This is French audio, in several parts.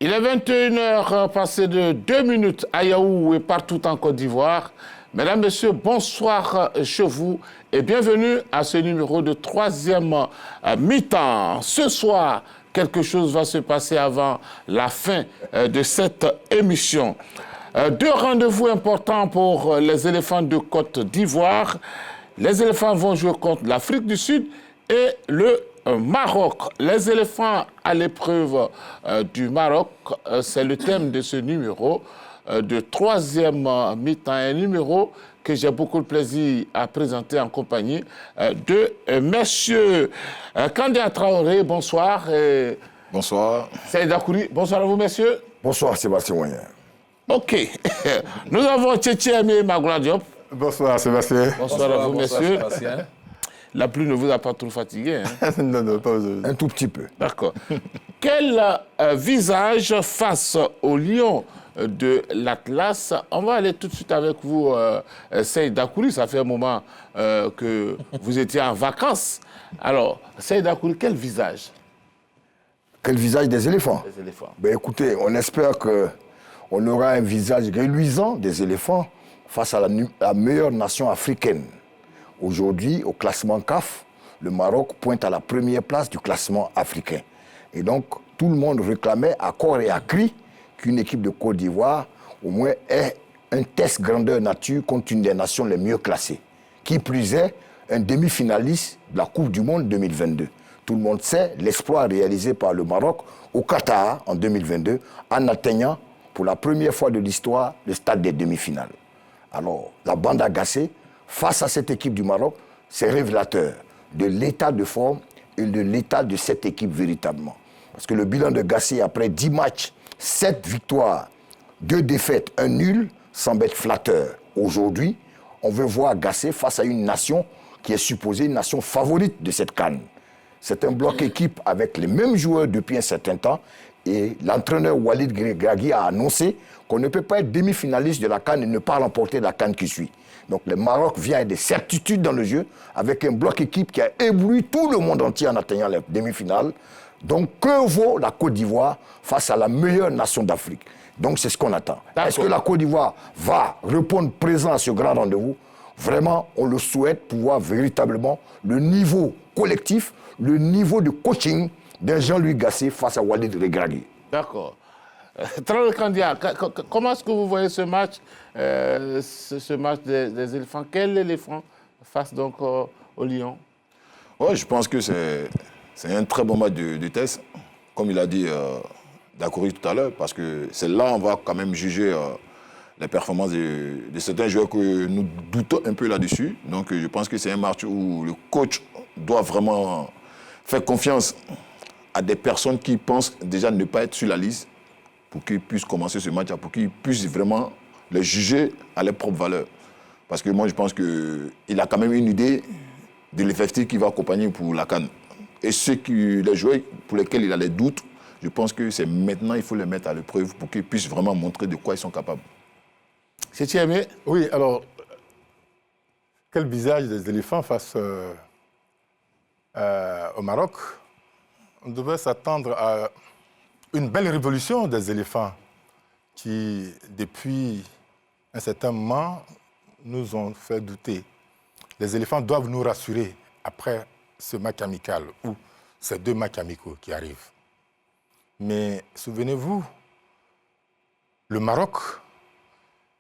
Il est 21h passé de 2 minutes à Yaoundé et partout en Côte d'Ivoire. Mesdames, Messieurs, bonsoir chez vous et bienvenue à ce numéro de 3e mi-temps. Ce soir, quelque chose va se passer avant la fin de cette émission. 2 rendez-vous importants pour les éléphants de Côte d'Ivoire. Les éléphants vont jouer contre l'Afrique du Sud et le Maroc. Les éléphants à l'épreuve du Maroc, c'est le thème de ce numéro de 3e mi-temps. Un numéro que j'ai beaucoup de plaisir à présenter en compagnie de messieurs Kandia Traoré, bonsoir. Bonsoir. Saïd Akouri, bonsoir à vous messieurs. Bonsoir Sébastien Moyen. Ok. Nous avons Tchétché Aimé Magoula Diop. Bonsoir Sébastien. Bonsoir à vous messieurs. La pluie ne vous a pas trop fatigué, hein? Non, pas un tout petit peu. D'accord. Quel visage face au lion de l'Atlas? On va aller tout de suite avec vous, Saïd Akouri. Ça fait un moment que vous étiez en vacances. Alors, Saïd Akouri, quel visage? Quel visage des éléphants? Des éléphants. Ben, écoutez, on espère qu'on aura un visage reluisant des éléphants face à la meilleure nation africaine. Aujourd'hui, au classement CAF, le Maroc pointe à la première place du classement africain. Et donc, tout le monde réclamait à corps et à cri qu'une équipe de Côte d'Ivoire, au moins, ait un test grandeur nature contre une des nations les mieux classées. Qui plus est, un demi-finaliste de la Coupe du Monde 2022. Tout le monde sait l'exploit réalisé par le Maroc au Qatar en 2022 en atteignant pour la première fois de l'histoire le stade des demi-finales. Alors, la bande agacée, face à cette équipe du Maroc, c'est révélateur de l'état de forme et de l'état de cette équipe véritablement. Parce que le bilan de Gassé, après 10 matchs, 7 victoires, 2 défaites, 1 nul, semble être flatteur. Aujourd'hui, on veut voir Gassé face à une nation qui est supposée une nation favorite de cette CAN. C'est un bloc équipe avec les mêmes joueurs depuis un certain temps et l'entraîneur Walid Regragui a annoncé qu'on ne peut pas être demi-finaliste de la CAN et ne pas remporter la CAN qui suit. Donc le Maroc vient avec des certitudes dans le jeu, avec un bloc équipe qui a ébloui tout le monde entier en atteignant les demi-finales. Donc que vaut la Côte d'Ivoire face à la meilleure nation d'Afrique? Donc c'est ce qu'on attend. Est-ce que la Côte d'Ivoire va répondre présent à ce grand rendez-vous? Vraiment, on le souhaite pour voir véritablement le niveau collectif, le niveau de coaching d'un Jean-Louis Gassé face à Walid Regragui. D'accord. Traoré Kandia, comment est-ce que vous voyez ce match, ce match des éléphants? Quel éléphant face donc au lion? Ouais, je pense que c'est un très bon match de test, comme il a dit Dakouri tout à l'heure, parce que c'est là on va quand même juger les performances de certains joueurs que nous doutons un peu là-dessus. Donc je pense que c'est un match où le coach doit vraiment faire confiance à des personnes qui pensent déjà ne pas être sur la liste pour qu'ils puissent commencer ce match, pour qu'ils puissent vraiment les juger à leur propre valeur. Parce que moi, je pense qu'il a quand même une idée de l'effectif qui va accompagner pour la CAN. Et les joueurs pour lesquels il a des doutes, je pense que c'est maintenant qu'il faut les mettre à l'épreuve pour qu'ils puissent vraiment montrer de quoi ils sont capables. C'est Thiamé? Oui, alors, quel visage des éléphants face au Maroc? On devait s'attendre à une belle révolution des éléphants qui, depuis un certain moment, nous ont fait douter. Les éléphants doivent nous rassurer après ce match amical ou ces 2 matchs amicaux qui arrivent. Mais souvenez-vous, le Maroc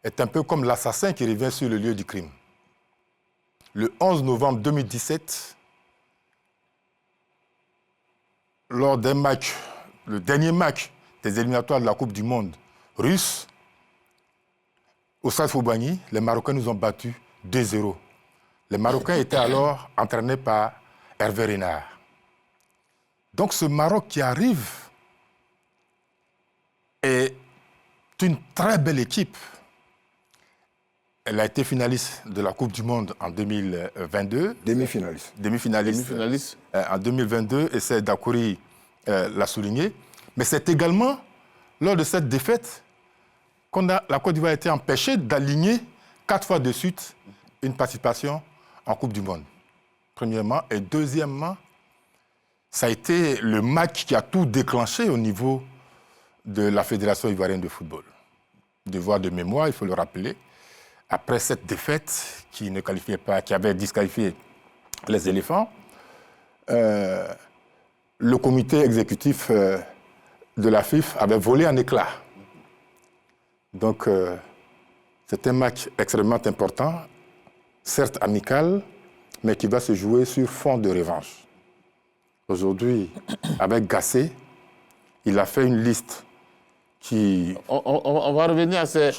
est un peu comme l'assassin qui revient sur le lieu du crime. Le 11 novembre 2017, lors d'un match, le dernier match des éliminatoires de la Coupe du Monde russe, au Stade Foubani, les Marocains nous ont battus 2-0. Les Marocains étaient alors entraînés par Hervé Renard. Donc ce Maroc qui arrive est une très belle équipe. Elle a été finaliste de la Coupe du Monde en 2022. Demi-finaliste. Demi-finaliste en 2022, et c'est Dakouri l'a souligné. Mais c'est également lors de cette défaite la Côte d'Ivoire a été empêchée d'aligner 4 fois de suite une participation en Coupe du Monde. Premièrement. Et deuxièmement, ça a été le match qui a tout déclenché au niveau de la Fédération ivoirienne de football. Devoir de mémoire, il faut le rappeler. Après cette défaite qui ne qualifiait pas, qui avait disqualifié les éléphants, le comité exécutif de la FIF avait volé en éclats. Donc, c'est un match extrêmement important, certes amical, mais qui va se jouer sur fond de revanche. Aujourd'hui, avec Gassé, il a fait une liste qui... On va revenir à cette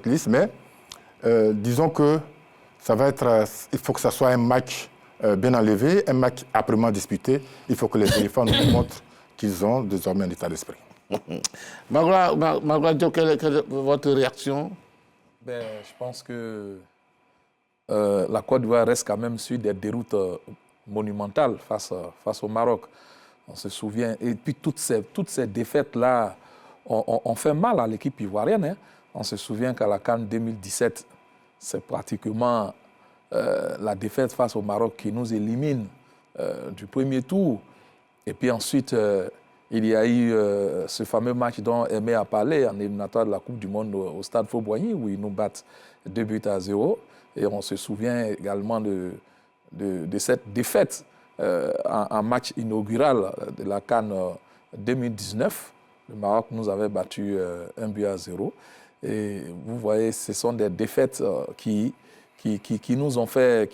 liste. Mais disons que ça va être... il faut que ça soit un match bien enlevé, un match âprement disputé. Il faut que les éléphants nous montrent qu'ils ont désormais un état d'esprit. Magloire Diop, quelle est votre réaction? Je pense que la Côte d'Ivoire reste quand même sur des déroutes monumentales face au Maroc. On se souvient. Et puis toutes ces défaites-là ont fait mal à l'équipe ivoirienne. Hein. On se souvient qu'à la CAN 2017, c'est pratiquement la défaite face au Maroc qui nous élimine du premier tour. Et puis ensuite... il y a eu ce fameux match dont Aimé a parlé en éliminatoire de la Coupe du Monde au Stade Fauboigny, où ils nous battent 2-0. Et on se souvient également de cette défaite en match inaugural de la CAN 2019. Le Maroc nous avait battu 1-0. Et vous voyez, ce sont des défaites qui nous ont fait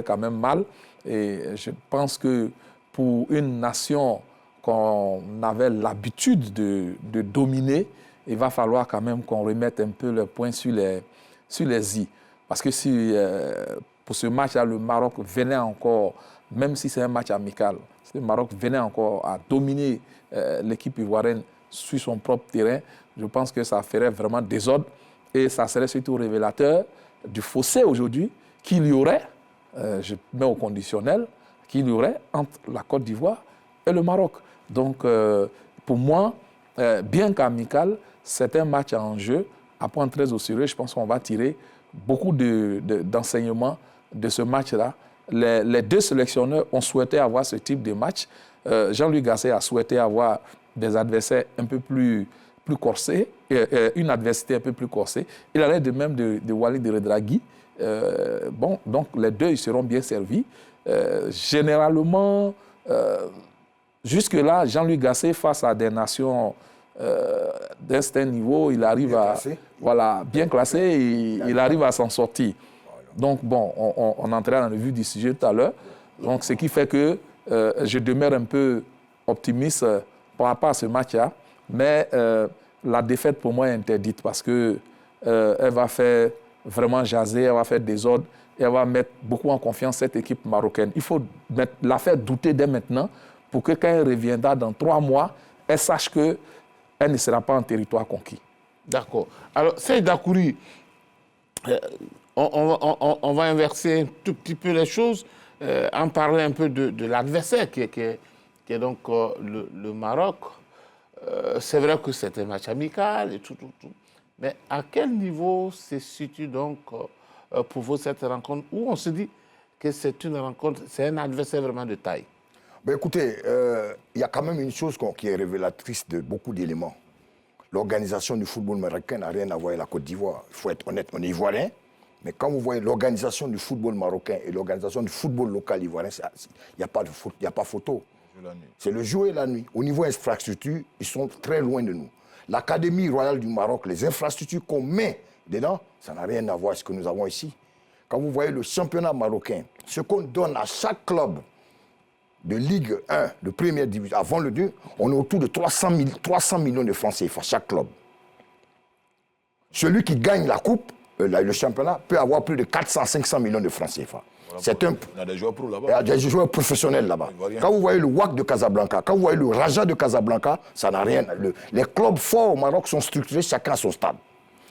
quand même mal. Et je pense que pour une nation qu'on avait l'habitude de dominer, il va falloir quand même qu'on remette un peu le point sur les i. Parce que si pour ce match-là, le Maroc venait encore, même si c'est un match amical, si le Maroc venait encore à dominer l'équipe ivoirienne sur son propre terrain, je pense que ça ferait vraiment désordre et ça serait surtout révélateur du fossé aujourd'hui qu'il y aurait, je mets au conditionnel, qu'il y aurait entre la Côte d'Ivoire et le Maroc. Donc, pour moi, bien qu'amical, c'est un match en jeu à prendre très au sérieux. Je pense qu'on va tirer beaucoup d'enseignements de ce match-là. Les deux sélectionneurs ont souhaité avoir ce type de match. Jean-Louis Gasset a souhaité avoir des adversaires un peu plus corsés, une adversité un peu plus corsée. Il allait de même de Walid Redragui. Donc les deux ils seront bien servis. Généralement... jusque-là, Jean-Louis Gasset, face à des nations d'un certain niveau, il arrive bien classé, il arrive à s'en sortir. Donc, bon, on entrera dans le vif du sujet tout à l'heure. Donc, ce qui fait que je demeure un peu optimiste par rapport à ce match-là. Mais la défaite, pour moi, est interdite parce qu'elle va faire vraiment jaser, elle va faire désordre et elle va mettre beaucoup en confiance cette équipe marocaine. Il faut la faire douter dès maintenant pour que quand elle reviendra dans 3 mois, elle sache qu'elle ne sera pas en territoire conquis. D'accord. Alors, Seyd Dakouri, on va inverser un tout petit peu les choses, en parler un peu de l'adversaire qui est donc le Maroc. C'est vrai que c'est un match amical et tout. Mais à quel niveau se situe donc pour vous cette rencontre où on se dit que c'est une rencontre, c'est un adversaire vraiment de taille? Ben écoutez, il y a quand même une chose qui est révélatrice de beaucoup d'éléments. L'organisation du football marocain n'a rien à voir avec la Côte d'Ivoire. Il faut être honnête, on est ivoirien. Mais quand vous voyez l'organisation du football marocain et l'organisation du football local ivoirien, il n'y a pas photo. C'est le jour et la nuit. Au niveau infrastructure, ils sont très loin de nous. L'Académie royale du Maroc, les infrastructures qu'on met dedans, ça n'a rien à voir avec ce que nous avons ici. Quand vous voyez le championnat marocain, ce qu'on donne à chaque club de Ligue 1, de première division, avant le 2, on est autour de 300 millions de francs CFA, chaque club. Celui qui gagne la coupe, le championnat, peut avoir plus de 400-500 millions de francs CFA. Il y a des joueurs pro là-bas. Il y a des joueurs professionnels là-bas. Quand vous voyez le WAC de Casablanca, quand vous voyez le Raja de Casablanca, ça n'a rien. Les clubs forts au Maroc sont structurés chacun à son stade.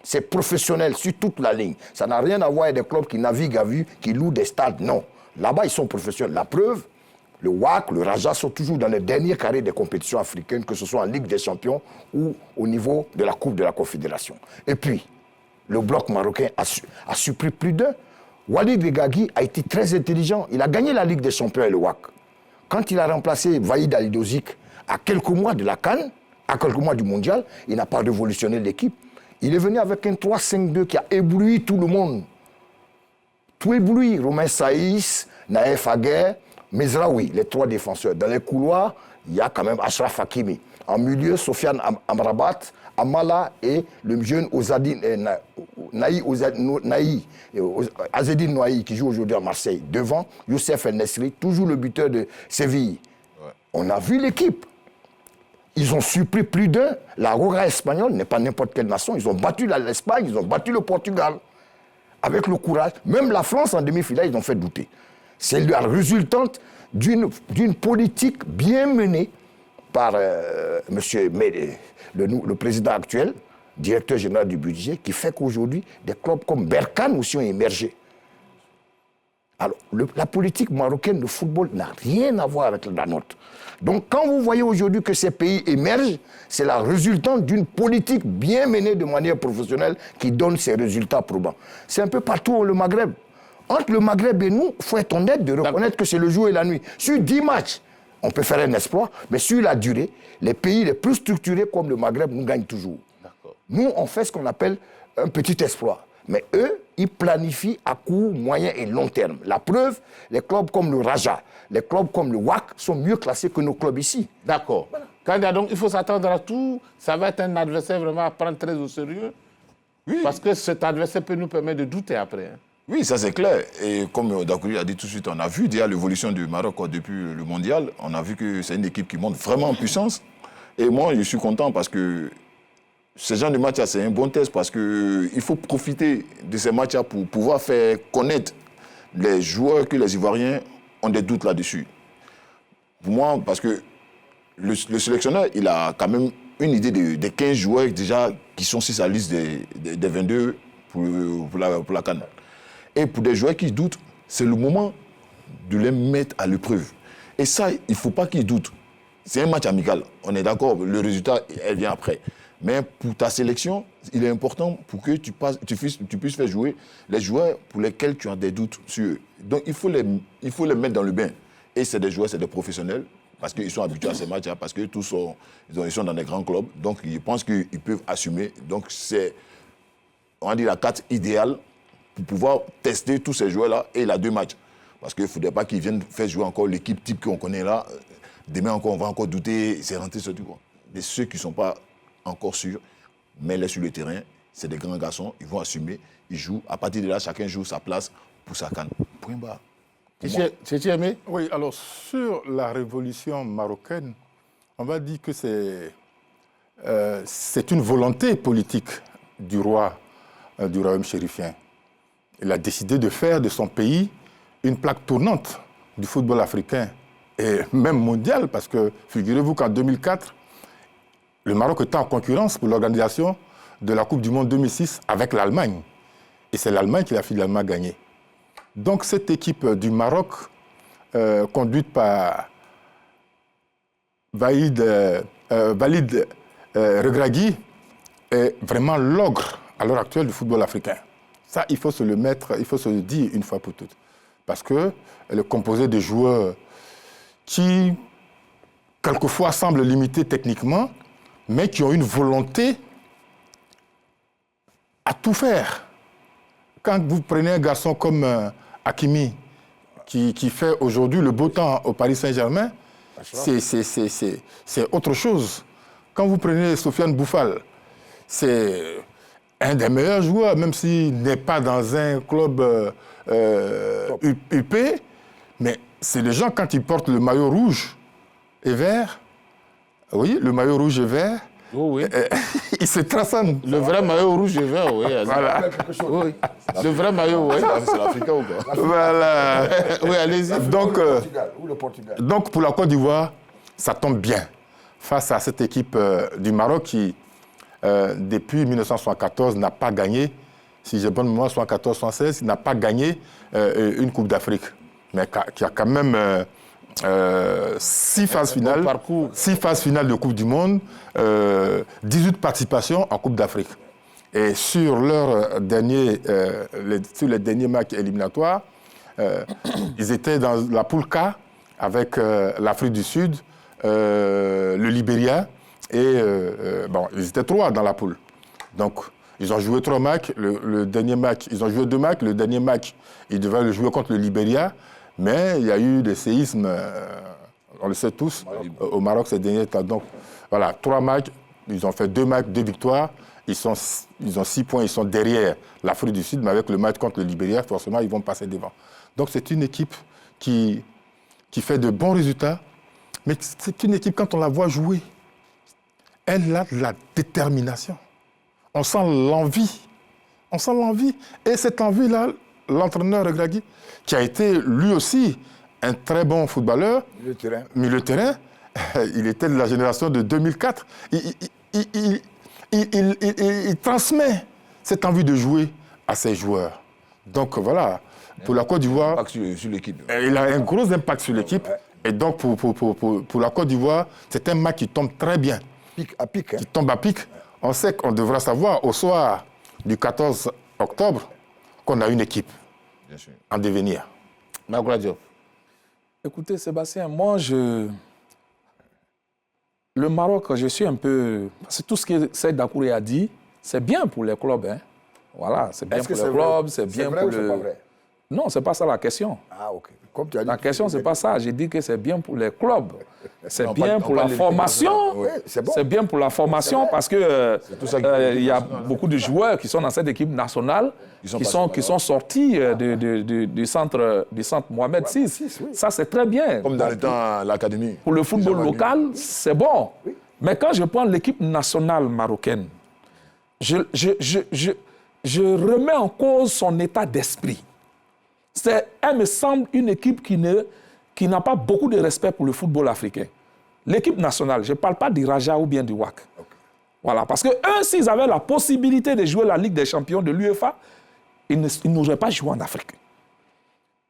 C'est professionnel sur toute la ligne. Ça n'a rien à voir avec des clubs qui naviguent à vue, qui louent des stades. Non. Là-bas, ils sont professionnels. La preuve, le WAC, le Raja sont toujours dans les derniers carrés des compétitions africaines, que ce soit en Ligue des Champions ou au niveau de la Coupe de la Confédération. Et puis, le bloc marocain a surpris plus d'un. Walid Regragui a été très intelligent. Il a gagné la Ligue des Champions et le WAC. Quand il a remplacé Vaïd Alidozik à quelques mois de la CAN, à quelques mois du Mondial, il n'a pas révolutionné l'équipe. Il est venu avec un 3-5-2 qui a ébloui tout le monde. Tout ébloui. Romain Saïs, Naïf Aguer, Mezraoui, les trois défenseurs. Dans les couloirs, il y a quand même Ashraf Hakimi. En milieu, Sofiane Amrabat, Amala et le jeune Azedine Noahi qui joue aujourd'hui à Marseille. Devant, Youssef El Nesri, toujours le buteur de Séville. Ouais. On a vu l'équipe. Ils ont surpris plus d'un. La Roja espagnole n'est pas n'importe quelle nation. Ils ont battu l'Espagne, ils ont battu le Portugal. Avec le courage. Même la France, en demi-finale, ils ont fait douter. C'est la résultante d'une politique bien menée par le président actuel, directeur général du budget, qui fait qu'aujourd'hui, des clubs comme Berkane aussi ont émergé. Alors, la politique marocaine de football n'a rien à voir avec la nôtre. Donc, quand vous voyez aujourd'hui que ces pays émergent, c'est la résultante d'une politique bien menée de manière professionnelle qui donne ces résultats probants. C'est un peu partout au Maghreb. Entre le Maghreb et nous, il faut être honnête de reconnaître que c'est le jour et la nuit. Sur 10 matchs, on peut faire un exploit, mais sur la durée, les pays les plus structurés comme le Maghreb nous gagnent toujours. Nous, on fait ce qu'on appelle un petit exploit. Mais eux, ils planifient à court, moyen et long terme. La preuve, les clubs comme le Raja, les clubs comme le WAC sont mieux classés que nos clubs ici. D'accord. Voilà. Quand donc il faut s'attendre à tout, ça va être un adversaire vraiment à prendre très au sérieux. Oui. Parce que cet adversaire peut nous permettre de douter après. Hein. Oui, ça c'est clair. Et comme Dakouri a dit tout de suite, on a vu déjà l'évolution du Maroc depuis le mondial. On a vu que c'est une équipe qui monte vraiment en puissance. Et moi, je suis content parce que ce genre de match, c'est un bon test parce qu'il faut profiter de ces matchs pour pouvoir faire connaître les joueurs que les Ivoiriens ont des doutes là-dessus. Pour moi, parce que le sélectionneur, il a quand même une idée des 15 joueurs déjà qui sont sur sa liste des 22 pour la CAN. Et pour des joueurs qui doutent, c'est le moment de les mettre à l'épreuve. Et ça, il ne faut pas qu'ils doutent. C'est un match amical, on est d'accord, le résultat, elle vient après. Mais pour ta sélection, il est important pour que tu puisses faire jouer les joueurs pour lesquels tu as des doutes sur eux. Donc il faut les mettre dans le bain. Et c'est des joueurs, c'est des professionnels, parce qu'ils sont habitués à ces matchs, parce que tous ils sont dans des grands clubs, donc ils pensent qu'ils peuvent assumer. Donc c'est, on va dire, la carte idéale pour pouvoir tester tous ces joueurs-là et il a 2 matchs. Parce qu'il ne faudrait pas qu'ils viennent faire jouer encore l'équipe type qu'on connaît là. Demain encore, on va encore douter, c'est rentré sur tout. Mais ceux qui ne sont pas encore sûrs, mets-les sur le terrain, c'est des grands garçons, ils vont assumer, ils jouent. À partir de là, chacun joue sa place pour sa CAN. Point barre. C'est aimé? Oui, alors sur la révolution marocaine, on va dire que c'est une volonté politique du roi du royaume chérifien. Il a décidé de faire de son pays une plaque tournante du football africain et même mondial, parce que figurez-vous qu'en 2004, le Maroc était en concurrence pour l'organisation de la Coupe du Monde 2006 avec l'Allemagne. Et c'est l'Allemagne qui a finalement gagné. Donc cette équipe du Maroc, conduite par Walid Regragui, est vraiment l'ogre à l'heure actuelle du football africain. Ça, il faut se le dire une fois pour toutes. Parce qu'elle est composée de joueurs qui, quelquefois, semblent limités techniquement, mais qui ont une volonté à tout faire. Quand vous prenez un garçon comme Hakimi, qui fait aujourd'hui le beau temps au Paris Saint-Germain, c'est autre chose. Quand vous prenez Sofiane Bouffal, c'est un des meilleurs joueurs, même s'il n'est pas dans un club UP, mais c'est des gens, quand ils portent le maillot rouge et vert, oui, le maillot rouge et vert, Oui. ils se transcendent. Le vrai maillot rouge et vert, oui. Voilà. Oui. Le vrai maillot, oui. C'est l'Africain ou quoi? Voilà. Oui, allez-y. Ou le Portugal. Donc, pour la Côte d'Ivoire, ça tombe bien face à cette équipe du Maroc qui, depuis 1974, n'a pas gagné, si j'ai bonne mémoire, 74-76, n'a pas gagné une Coupe d'Afrique, mais qui a quand même 6 phases finales, 6 phases finales de Coupe du Monde, 18 participations en Coupe d'Afrique. Et sur leur dernier, sur les derniers matchs éliminatoires, ils étaient dans la poule K avec l'Afrique du Sud, le Libéria, et bon, ils étaient 3 dans la poule. Donc, ils ont joué 3 matchs. Le dernier match, ils ont joué 2 matchs. Le dernier match, ils devaient le jouer contre le Libéria. Mais il y a eu des séismes, on le sait tous, au Maroc ces derniers temps. Donc, voilà, 3 matchs. Ils ont fait 2 matchs, 2 victoires. Ils ont 6 points. Ils sont derrière l'Afrique du Sud. Mais avec le match contre le Libéria, forcément, ils vont passer devant. Donc, c'est une équipe qui fait de bons résultats. Mais c'est une équipe, quand on la voit jouer, elle a de la détermination. On sent l'envie. On sent l'envie. Et cette envie-là, l'entraîneur Regragui, qui a été lui aussi un très bon footballeur, milieu de terrain, il était de la génération de 2004. Il transmet cette envie de jouer à ses joueurs. Donc voilà, pour la Côte d'Ivoire, Sur l'équipe. il a un gros impact sur l'équipe. Et donc pour la Côte d'Ivoire, c'est un match qui tombe très bien. Pic à pic. Qui tombe à pic. On sait qu'on devra savoir au soir du 14 octobre qu'on a une équipe en devenir. Magoula. Écoutez, Sébastien, moi, le Maroc, je suis un peu... C'est tout ce que Seyd Dakouré a dit, c'est bien pour les clubs. Hein. Voilà, c'est bien pour les clubs, c'est bien pour le... C'est pas vrai? Non, c'est pas ça la question. Ah, ok. Comme tu as dit, La question, c'est pas ça. J'ai dit que c'est bien pour les clubs. C'est bien pour la formation. Oui, c'est bon. C'est bien pour la formation parce que il y a beaucoup de joueurs qui sont dans cette équipe nationale qui sont sortis du centre Mohamed VI. Ça, c'est très bien. Comme dans le temps, l'académie. Pour le football local, c'est bon. Mais quand je prends l'équipe nationale marocaine, je remets en cause son état d'esprit. Elle me semble une équipe qui n'a pas beaucoup de respect pour le football africain. L'équipe nationale, je ne parle pas du Raja ou bien du WAC. Okay. Voilà, parce que eux, s'ils avaient la possibilité de jouer la Ligue des champions de l'UEFA, ils n'auraient pas joué en Afrique.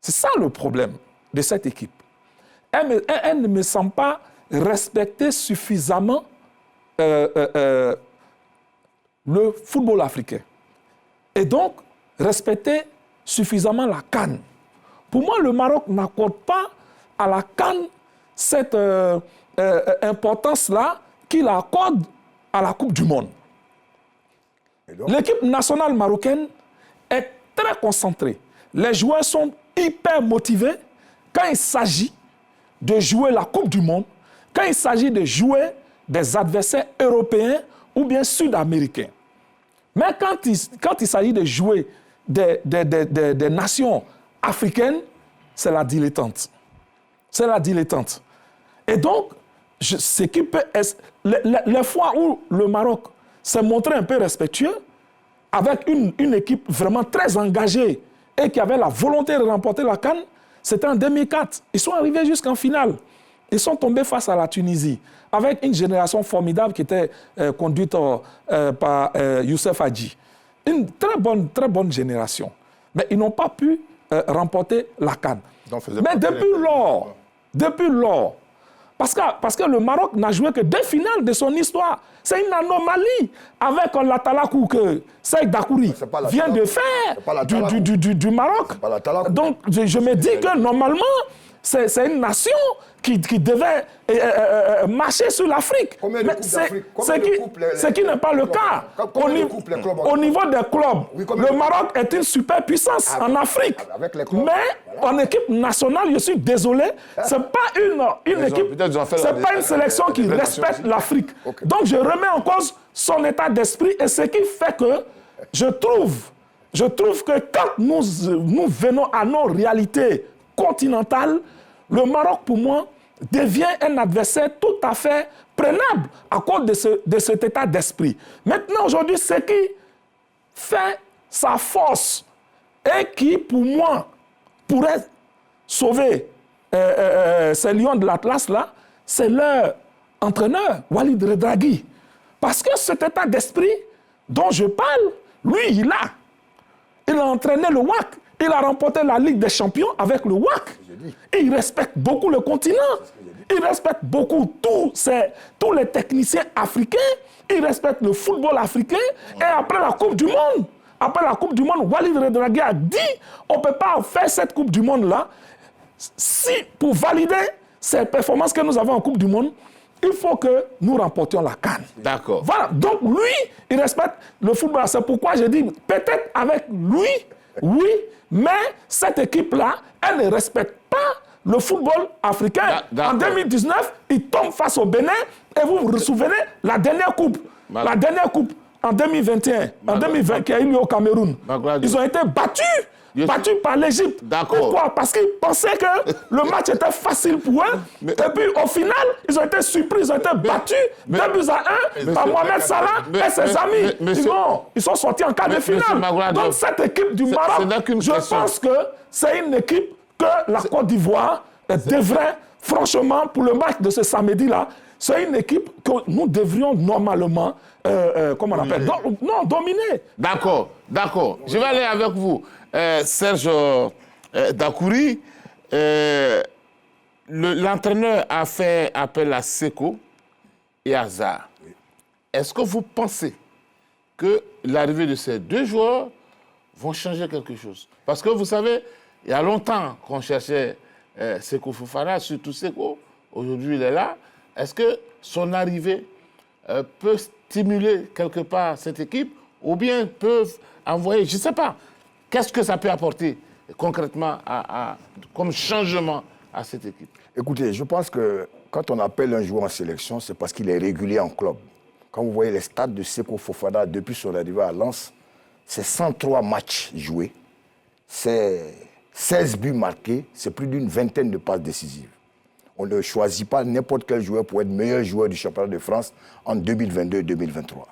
C'est ça le problème de cette équipe. Elle ne me semble pas respecter suffisamment le football africain. Et donc, respecter suffisamment la CAN. Pour moi, le Maroc n'accorde pas à la CAN cette importance-là qu'il accorde à la Coupe du Monde. L'équipe nationale marocaine est très concentrée. Les joueurs sont hyper motivés quand il s'agit de jouer la Coupe du Monde, quand il s'agit de jouer des adversaires européens ou bien sud-américains. Mais quand il s'agit de jouer des nations africaines, c'est la dilettante. C'est la dilettante. Et donc, les fois où le Maroc s'est montré un peu respectueux, avec une équipe vraiment très engagée et qui avait la volonté de remporter la CAN, c'était en 2004. Ils sont arrivés jusqu'en finale. Ils sont tombés face à la Tunisie, avec une génération formidable qui était conduite par Youssef Hadji. Une très bonne génération. Mais ils n'ont pas pu remporter la CAN. Mais depuis lors, parce que le Maroc n'a joué que 2 finales de son histoire. C'est une anomalie avec l'Atalakou que Seyd Dakouri vient de faire du Maroc. Donc je me dis que normalement, c'est une nation qui devait marcher sur l'Afrique. Combien de coupes d'Afrique? Ce qui n'est pas le cas. Au niveau des clubs, le Maroc est une super puissance en Afrique. Mais en équipe nationale, je suis désolé, ce n'est pas une équipe, c'est pas une sélection qui respecte l'Afrique. Donc je remets en cause son état d'esprit et ce qui fait que je trouve que quand nous venons à nos réalités continentales, le Maroc, pour moi, devient un adversaire tout à fait prenable à cause de cet état d'esprit. Maintenant, aujourd'hui, ce qui fait sa force et qui, pour moi, pourrait sauver ces lions de l'Atlas-là, c'est leur entraîneur, Walid Regragui. Parce que cet état d'esprit dont je parle, lui, il a entraîné le WAC. Il a remporté la Ligue des Champions avec le WAC. Et il respecte beaucoup le continent. Il respecte beaucoup tous les techniciens africains. Il respecte le football africain. Et après la Coupe du Monde, Walid Regragui a dit on ne peut pas faire cette Coupe du Monde-là. Si, pour valider ces performances que nous avons en Coupe du Monde, il faut que nous remportions la CAN. D'accord. Voilà. Donc, lui, il respecte le football. C'est pourquoi je dis, peut-être avec lui, oui, mais cette équipe-là, elle ne respecte pas le football africain. En 2019, il tombe face au Bénin. Et vous vous souvenez, la dernière coupe en 2021, en 2020, qui a eu lieu au Cameroun, ils ont été battus par l'Égypte. Pourquoi? Parce qu'ils pensaient que le match était facile pour eux. Et puis, au final, ils ont été surpris, ils ont été battus 2-1 par Mohamed Salah et ses amis. Ils sont sortis en quart de finale. Donc, cette équipe du Maroc, je pense que c'est une équipe que la Côte d'Ivoire devrait, franchement, pour le match de ce samedi-là, c'est une équipe que nous devrions normalement, comment on appelle, dominer. D'accord. Je vais aller avec vous. Serge Dakouri, l'entraîneur a fait appel à Seko et à Zaha. Est-ce que vous pensez que l'arrivée de ces deux joueurs vont changer quelque chose? Parce que vous savez, il y a longtemps qu'on cherchait Seko Fofana, surtout Seko. Aujourd'hui, il est là. Est-ce que son arrivée peut stimuler quelque part cette équipe ou bien peuvent envoyer, je ne sais pas, qu'est-ce que ça peut apporter concrètement comme changement à cette équipe? Écoutez, je pense que quand on appelle un joueur en sélection, c'est parce qu'il est régulier en club. Quand vous voyez les stats de Seko Fofana depuis son arrivée à Lens, c'est 103 matchs joués, c'est 16 buts marqués, c'est plus d'une vingtaine de passes décisives. On ne choisit pas n'importe quel joueur pour être meilleur joueur du championnat de France en 2022-2023.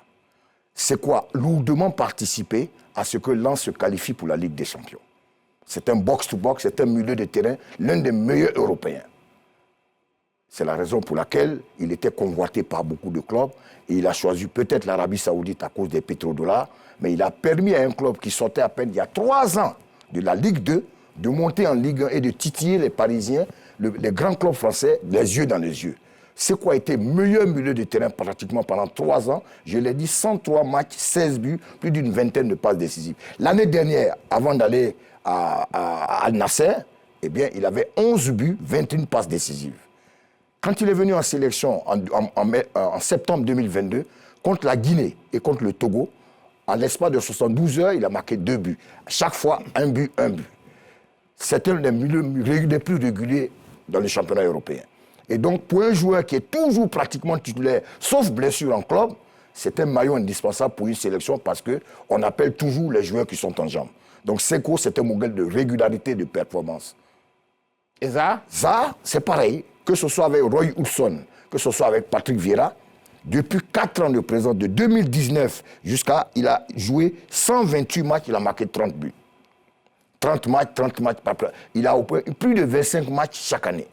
C'est quoi? Lourdement participer à ce que Lens se qualifie pour la Ligue des Champions. C'est un box-to-box, c'est un milieu de terrain, l'un des meilleurs européens. C'est la raison pour laquelle il était convoité par beaucoup de clubs et il a choisi peut-être l'Arabie Saoudite à cause des pétrodollars, mais il a permis à un club qui sortait à peine il y a 3 ans de la Ligue 2 de monter en Ligue 1 et de titiller les Parisiens, les grands clubs français, les yeux dans les yeux. C'est quoi a été meilleur milieu de terrain pratiquement pendant 3 ans. Je l'ai dit, 103 matchs, 16 buts, plus d'une vingtaine de passes décisives. L'année dernière, avant d'aller à Al-Nasser, eh bien, il avait 11 buts, 21 passes décisives. Quand il est venu en sélection en septembre 2022, contre la Guinée et contre le Togo, en l'espace de 72 heures, il a marqué 2 buts. Chaque fois, un but. C'était l'un des milieux les plus réguliers dans le championnat européen. Et donc, pour un joueur qui est toujours pratiquement titulaire, sauf blessure en club, c'est un maillot indispensable pour une sélection parce qu'on appelle toujours les joueurs qui sont en jambes. Donc, Seko, c'est un modèle de régularité de performance. Et Zaha? Zaha, c'est pareil. Que ce soit avec Roy Hodgson, que ce soit avec Patrick Vieira, depuis 4 ans de présence, de 2019 jusqu'à, il a joué 128 matchs, il a marqué 30 buts. 30 matchs, il a plus de 25 matchs chaque année.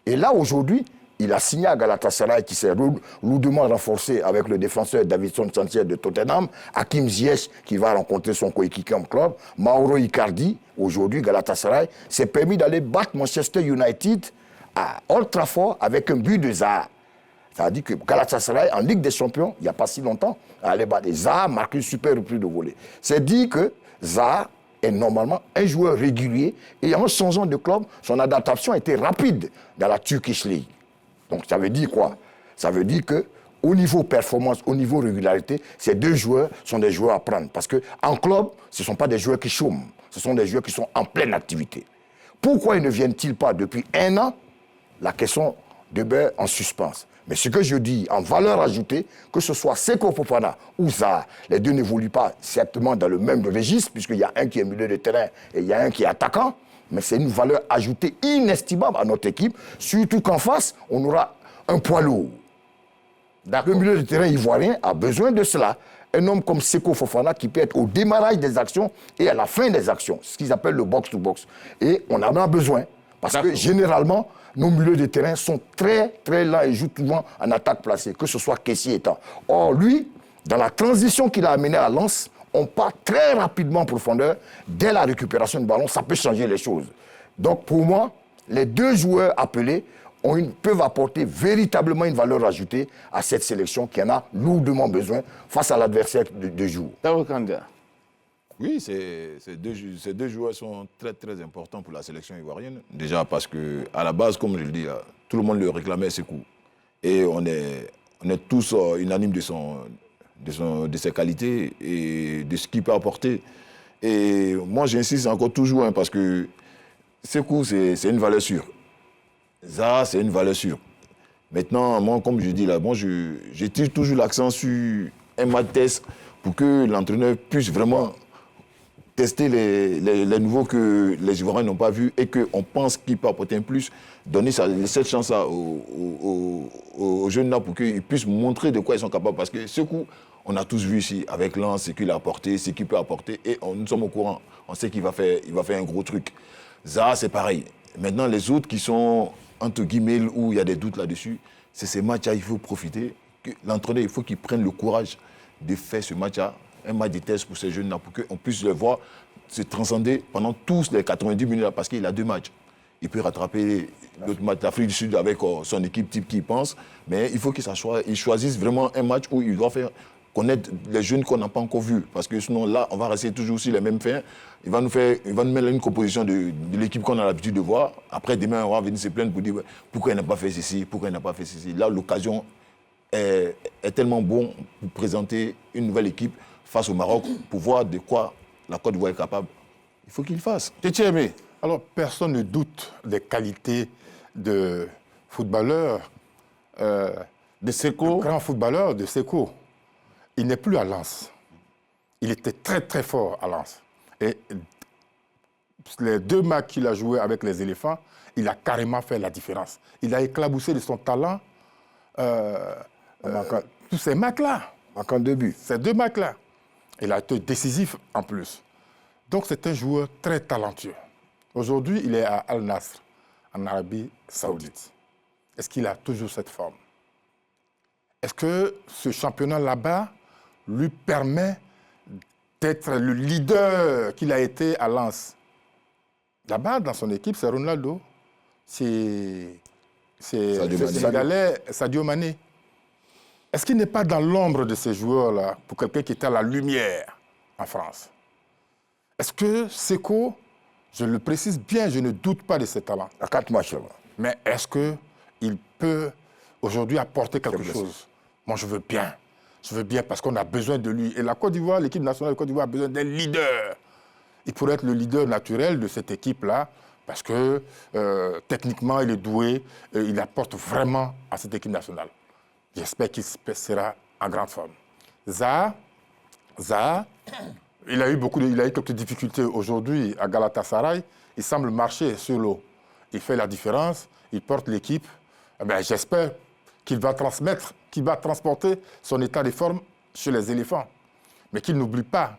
Et là, aujourd'hui, il a signé à Galatasaray, qui s'est lourdement renforcé avec le défenseur Davinson Sanchez de Tottenham, Hakim Ziyech, qui va rencontrer son coéquipier en club, Mauro Icardi, aujourd'hui, Galatasaray, s'est permis d'aller battre Manchester United à Old Trafford avec un but de Zaha. Ça veut dire que Galatasaray, en Ligue des Champions, il n'y a pas si longtemps, allait battre Zaha, marqué une super reprise de volée. C'est dit que Zaha est normalement un joueur régulier et en changeant de club, son adaptation a été rapide dans la Turkish League. Donc ça veut dire quoi? Ça veut dire que au niveau performance, au niveau régularité, ces deux joueurs sont des joueurs à prendre. Parce qu'en club, ce ne sont pas des joueurs qui chôment, ce sont des joueurs qui sont en pleine activité. Pourquoi ils ne viennent-ils pas depuis 1 an? La question demeure en suspens. Mais ce que je dis, en valeur ajoutée, que ce soit Seko Fofana ou Zaha, les deux n'évoluent pas certainement dans le même registre, puisqu'il y a un qui est milieu de terrain et il y a un qui est attaquant, mais c'est une valeur ajoutée inestimable à notre équipe, surtout qu'en face, on aura un poids lourd. Le milieu de terrain ivoirien a besoin de cela. Un homme comme Seko Fofana qui peut être au démarrage des actions et à la fin des actions, ce qu'ils appellent le box-to-box. Et on en a besoin, parce que généralement, nos milieux de terrain sont très, très lents et jouent souvent en attaque placée, que ce soit Kessie étant. Or, lui, dans la transition qu'il a amenée à Lens, on part très rapidement en profondeur. Dès la récupération du ballon, ça peut changer les choses. Donc, pour moi, les deux joueurs appelés peuvent apporter véritablement une valeur ajoutée à cette sélection qui en a lourdement besoin face à l'adversaire de jour. Oui, ces deux joueurs sont très, très importants pour la sélection ivoirienne. Déjà parce qu'à la base, comme je le dis, tout le monde le réclamait, Sekou. Et on est tous unanimes de ses qualités et de ce qu'il peut apporter. Et moi, j'insiste encore toujours, parce que Sekou, c'est une valeur sûre. Zaha, c'est une valeur sûre. Maintenant, moi, comme je dis là, je tire toujours l'accent sur un match test pour que l'entraîneur puisse vraiment tester les nouveaux que les Ivoiriens n'ont pas vus et qu'on pense qu'il peut apporter un plus, donner cette chance aux jeunes là pour qu'ils puissent montrer de quoi ils sont capables. Parce que ce coup, on a tous vu ici avec Lens ce qu'il a apporté, ce qu'il peut apporter et nous sommes au courant. On sait qu'il va faire un gros truc. Zaha, c'est pareil. Maintenant, les autres qui sont entre guillemets où il y a des doutes là-dessus, c'est ces matchs-là, il faut profiter. L'entraîneur, il faut qu'il prenne le courage de faire ce match-là, un match de test pour ces jeunes-là, pour qu'on puisse les voir se transcender pendant tous les 90 minutes, parce qu'il a 2 matchs. Il peut rattraper l'autre match d'Afrique du Sud avec son équipe type qui pense, mais il faut qu'il choisisse vraiment un match où il doit faire connaître les jeunes qu'on n'a pas encore vus, parce que sinon là, on va rester toujours sur les mêmes fins. Il va nous mettre une composition de l'équipe qu'on a l'habitude de voir. Après, demain, on va venir se plaindre pour dire pourquoi il n'a pas fait ceci, pourquoi il n'a pas fait ceci. Là, l'occasion est tellement bonne pour présenter une nouvelle équipe face au Maroc, pour voir de quoi la Côte d'Ivoire est capable. Il faut qu'il le fasse. Tétiémé. Alors, personne ne doute des qualités de footballeur, de Seko, grand footballeur de Seko. Il n'est plus à Lens. Il était très, très fort à Lens. Et les 2 matchs qu'il a joués avec les éléphants, il a carrément fait la différence. Il a éclaboussé de son talent tous ces matchs-là. Marquant 2 buts. Ces 2 matchs-là. Il a été décisif en plus. Donc c'est un joueur très talentueux. Aujourd'hui, il est à Al Nassr, en Arabie Saoudite. Est-ce qu'il a toujours cette forme? Est-ce que ce championnat là-bas lui permet d'être le leader qu'il a été à Lens? Là-bas, dans son équipe, c'est Ronaldo, c'est Sénégalais Sadio Mané. Est-ce qu'il n'est pas dans l'ombre de ces joueurs-là pour quelqu'un qui était à la lumière en France? Est-ce que Seko, je le précise bien, je ne doute pas de ses talents. À 4 matchs. Mais est-ce qu'il peut aujourd'hui apporter quelque chose? Moi, je veux bien. Je veux bien parce qu'on a besoin de lui. Et la Côte d'Ivoire, l'équipe nationale de Côte d'Ivoire a besoin d'un leader. Il pourrait être le leader naturel de cette équipe-là parce que techniquement, il est doué. Il apporte vraiment à cette équipe nationale. J'espère qu'il sera en grande forme. Zaha, il a eu quelques difficultés aujourd'hui à Galatasaray. Il semble marcher sur l'eau. Il fait la différence, il porte l'équipe. J'espère qu'il va transporter son état de forme chez les éléphants. Mais qu'il n'oublie pas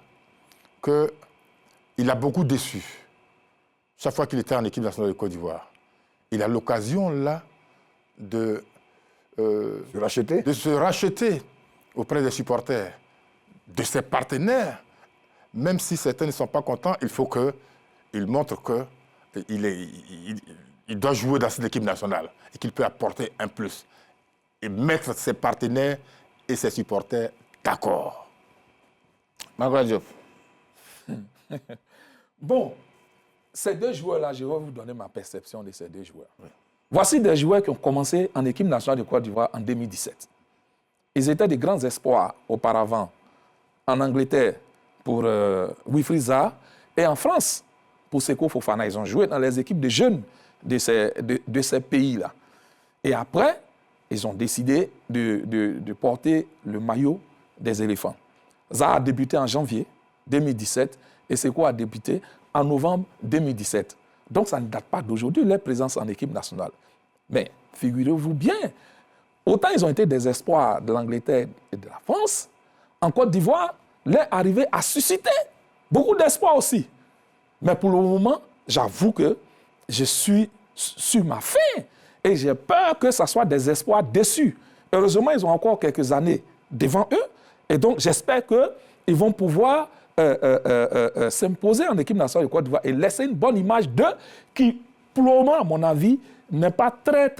qu'il a beaucoup déçu. Chaque fois qu'il était en équipe nationale de Côte d'Ivoire, il a l'occasion là de se racheter auprès des supporters, de ses partenaires. Même si certains ne sont pas contents, il faut qu'il montre qu'il doit jouer dans cette équipe nationale et qu'il peut apporter un plus et mettre ses partenaires et ses supporters d'accord. Magua Diop. Bon, ces deux joueurs-là, je vais vous donner ma perception de ces deux joueurs. Oui. Voici des joueurs qui ont commencé en équipe nationale de Côte d'Ivoire en 2017. Ils étaient des grands espoirs auparavant en Angleterre pour Wilfried Zaha et en France pour Seko Fofana. Ils ont joué dans les équipes de jeunes de ces pays-là. Et après, ils ont décidé de porter le maillot des éléphants. Zaha a débuté en janvier 2017 et Seko a débuté en novembre 2017. Donc ça ne date pas d'aujourd'hui, leur présence en équipe nationale. Mais figurez-vous bien, autant ils ont été des espoirs de l'Angleterre et de la France, en Côte d'Ivoire, leur arrivée a suscité beaucoup d'espoir aussi. Mais pour le moment, j'avoue que je suis sur ma faim et j'ai peur que ce soit des espoirs déçus. Heureusement, ils ont encore quelques années devant eux et donc j'espère qu'ils vont pouvoir s'imposer en équipe nationale de Côte d'Ivoire et laisser une bonne image d'eux qui, pour le moment, à mon avis, n'est pas très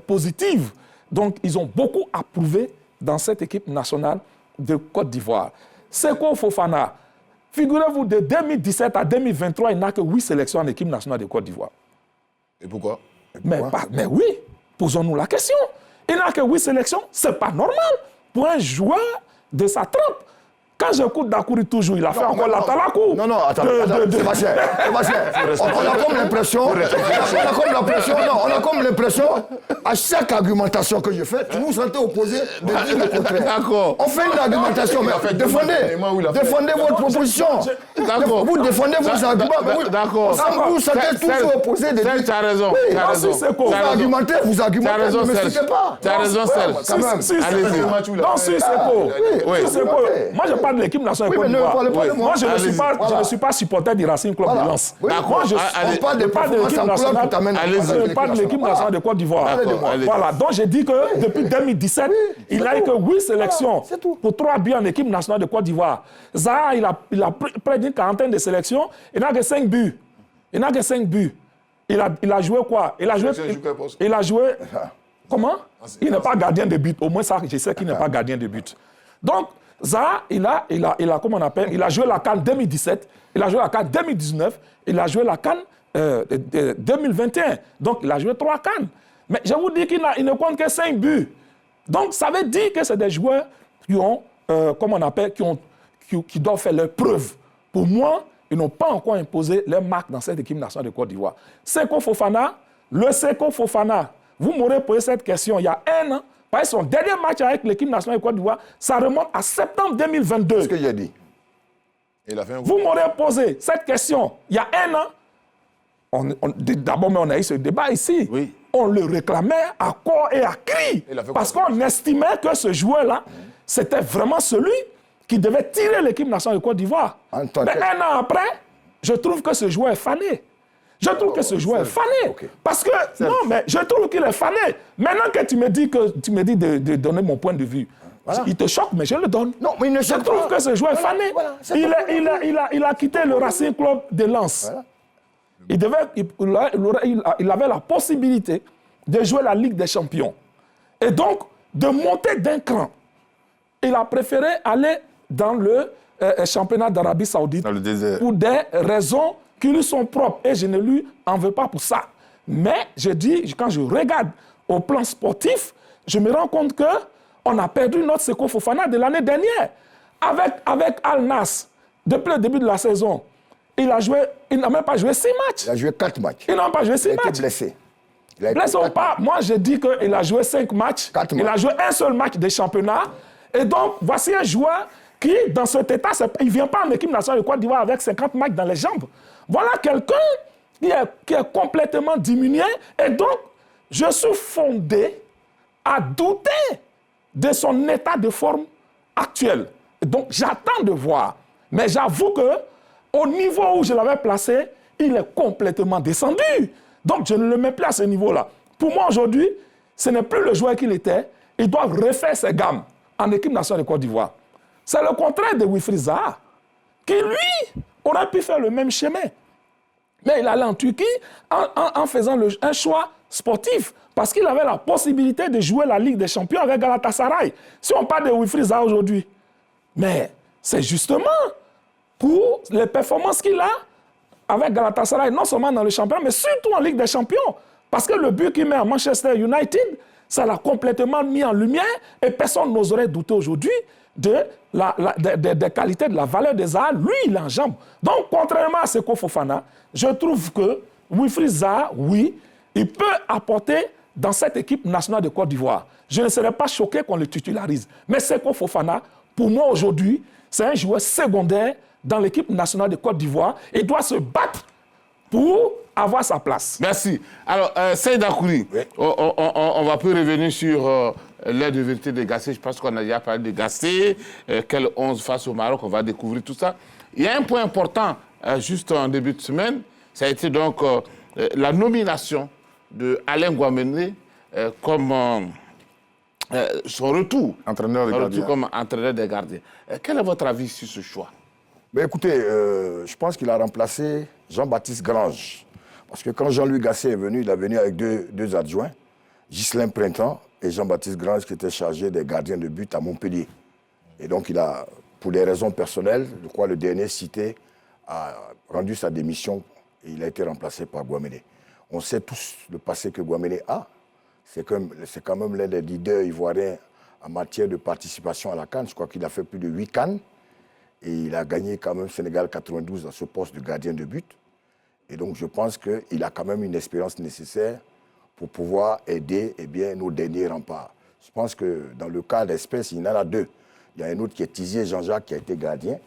positive. Donc, ils ont beaucoup à prouver dans cette équipe nationale de Côte d'Ivoire. Seko Fofana, figurez-vous, de 2017 à 2023, il n'a que 8 sélections en équipe nationale de Côte d'Ivoire. Et pourquoi? Mais oui, posons-nous la question. Il n'a que 8 sélections, ce n'est pas normal pour un joueur de sa trempe. Quand j'écoute Dakouri toujours, il a fait encore la talakou. Non, attends, Sébastien, on a comme l'impression, à chaque argumentation que je fais, tu vous sentez opposé de dire le contraire. D'accord. On fait une argumentation, mais défendez votre proposition. D'accord. Vous défendez vos arguments. D'accord. Vous vous sentez tous opposés de dire. Tu as raison. Vous argumentez, ne me citez pas. Tu as raison, Serge. Allez-y. Non, si, Seko. Moi, je parle de l'équipe nationale de Côte d'Ivoire. Moi, je ne suis pas supporter du Racing Club de Lens. Moi, je parle de l'équipe nationale. Je parle de l'équipe nationale de Côte d'Ivoire. Voilà. Donc, j'ai dit que depuis 2017, il n'a eu que 8 sélections pour 3 buts en équipe nationale de Côte d'Ivoire. Zaha, il a près d'une quarantaine de sélections. Il n'a que 5 buts. Il a joué quoi? Il a joué. Comment? Il n'est pas gardien de but. Au moins, ça, je sais qu'il n'est pas gardien de but. Donc, Zaha, il a joué la CAN 2017, il a joué la CAN 2019, il a joué la CAN 2021. Donc, il a joué 3 CAN. Mais je vous dis qu'il ne compte que 5 buts. Donc, ça veut dire que c'est des joueurs qui ont, qui doivent faire leurs preuves. Pour moi, ils n'ont pas encore imposé leur marque dans cette équipe nationale de Côte d'Ivoire. Seko Fofana, vous m'aurez posé cette question il y a 1 an. Parce que son dernier match avec l'équipe nationale de Côte d'Ivoire, ça remonte à septembre 2022. C'est ce que j'ai dit. Vous m'aurez posé cette question il y a 1 an. D'abord, on a eu ce débat ici. Oui. On le réclamait à corps et à cri. Parce qu'on estimait que ce joueur-là, c'était vraiment celui qui devait tirer l'équipe nationale de Côte d'Ivoire. Mais 1 an après, je trouve que ce joueur est fané. Je trouve que ce joueur est fané. Okay. Parce que, non, mais je trouve qu'il est fané. Maintenant que tu me dis de donner mon point de vue, il te choque, mais je le donne. Non, mais il ne choque pas. Je trouve que ce joueur est fané. Il a quitté le Racing Club de Lens. Il avait la possibilité de jouer la Ligue des Champions. Et donc, de monter d'un cran. Il a préféré aller dans le championnat d'Arabie Saoudite pour des raisons qui lui sont propres, et je ne lui en veux pas pour ça. Mais je dis, quand je regarde au plan sportif, je me rends compte qu'on a perdu notre Seko Fofana de l'année dernière. Avec Al Nassr, depuis le début de la saison, il n'a même pas joué 6 matchs. Il a joué 4 matchs. Il n'a pas joué 6 matchs. Il a été blessé. Blessé ou pas, moi je dis qu'il a joué 5 matchs. Il a joué un seul match de championnat. Et donc, voici un joueur qui, dans cet état, il ne vient pas en équipe nationale de Côte d'Ivoire avec 50 matchs dans les jambes. Voilà quelqu'un qui est complètement diminué. Et donc, je suis fondé à douter de son état de forme actuel. Et donc, j'attends de voir. Mais j'avoue qu'au niveau où je l'avais placé, il est complètement descendu. Donc, je ne le mets plus à ce niveau-là. Pour moi, aujourd'hui, ce n'est plus le joueur qu'il était. Il doit refaire ses gammes en équipe nationale de Côte d'Ivoire. C'est le contraire de Wilfried Zaha, qui, lui, aurait pu faire le même chemin. Mais il allait en Turquie en faisant un choix sportif, parce qu'il avait la possibilité de jouer la Ligue des Champions avec Galatasaray. Si on parle de Wilfried Zaha aujourd'hui, mais c'est justement pour les performances qu'il a avec Galatasaray, non seulement dans le championnat, mais surtout en Ligue des Champions. Parce que le but qu'il met à Manchester United, ça l'a complètement mis en lumière et personne n'oserait douter aujourd'hui des qualités, de la valeur des Zaha. Lui, il enjambe. Donc, contrairement à Seko Fofana, je trouve que Wilfried Zaha, oui, il peut apporter dans cette équipe nationale de Côte d'Ivoire. Je ne serais pas choqué qu'on le titularise. Mais Seko Fofana, pour moi aujourd'hui, c'est un joueur secondaire dans l'équipe nationale de Côte d'Ivoire et doit se battre pour avoir sa place. Merci. Alors, Seydou Akouri, oui. On va plus revenir sur l'aide de vérité de Gassé. Je pense qu'on a déjà parlé de Gassé. Quel 11 face au Maroc, on va découvrir tout ça. Il y a un point important, juste en début de semaine, ça a été donc la nomination de Alain Guamene comme son retour, comme entraîneur des gardiens. Quel est votre avis sur ce choix? Mais écoutez, je pense qu'il a remplacé Jean-Baptiste Grange. Parce que quand Jean-Louis Gasset est venu, il est venu avec deux adjoints, Ghislain Printemps et Jean-Baptiste Grange, qui était chargé des gardiens de but à Montpellier. Et donc, il a, pour des raisons personnelles, je crois le dernier cité a rendu sa démission et il a été remplacé par Guamene. On sait tous le passé que Guamene a. C'est quand même l'un des leaders ivoiriens en matière de participation à la CAN. Je crois qu'il a fait plus de 8 CAN. Et il a gagné quand même Sénégal 92 dans ce poste de gardien de but. Et donc je pense qu'il a quand même une expérience nécessaire pour pouvoir aider nos derniers remparts. Je pense que dans le cas d'espèce, il y en a deux. Il y a un autre qui est Tizier Jean-Jacques, qui a été gardien,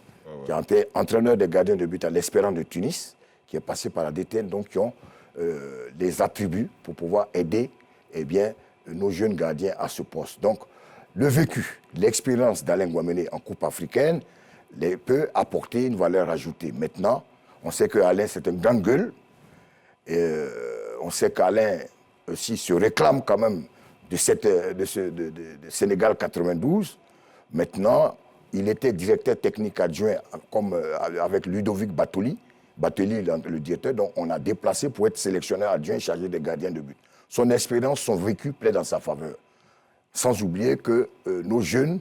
qui a été entraîneur des gardiens de but à l'Espérance de Tunis, qui est passé par la DTN, donc qui ont les attributs pour pouvoir aider nos jeunes gardiens à ce poste. Donc le vécu, l'expérience d'Alain Guamene en Coupe africaine, peut apporter une valeur ajoutée. Maintenant, on sait qu'Alain, c'est une grande gueule. Et on sait qu'Alain aussi se réclame quand même de Sénégal 92. Maintenant, il était directeur technique adjoint comme avec Ludovic Batoli. Batoli, le directeur, donc on a déplacé pour être sélectionneur adjoint chargé des gardiens de but. Son expérience, son vécu plaît dans sa faveur. Sans oublier que nos jeunes,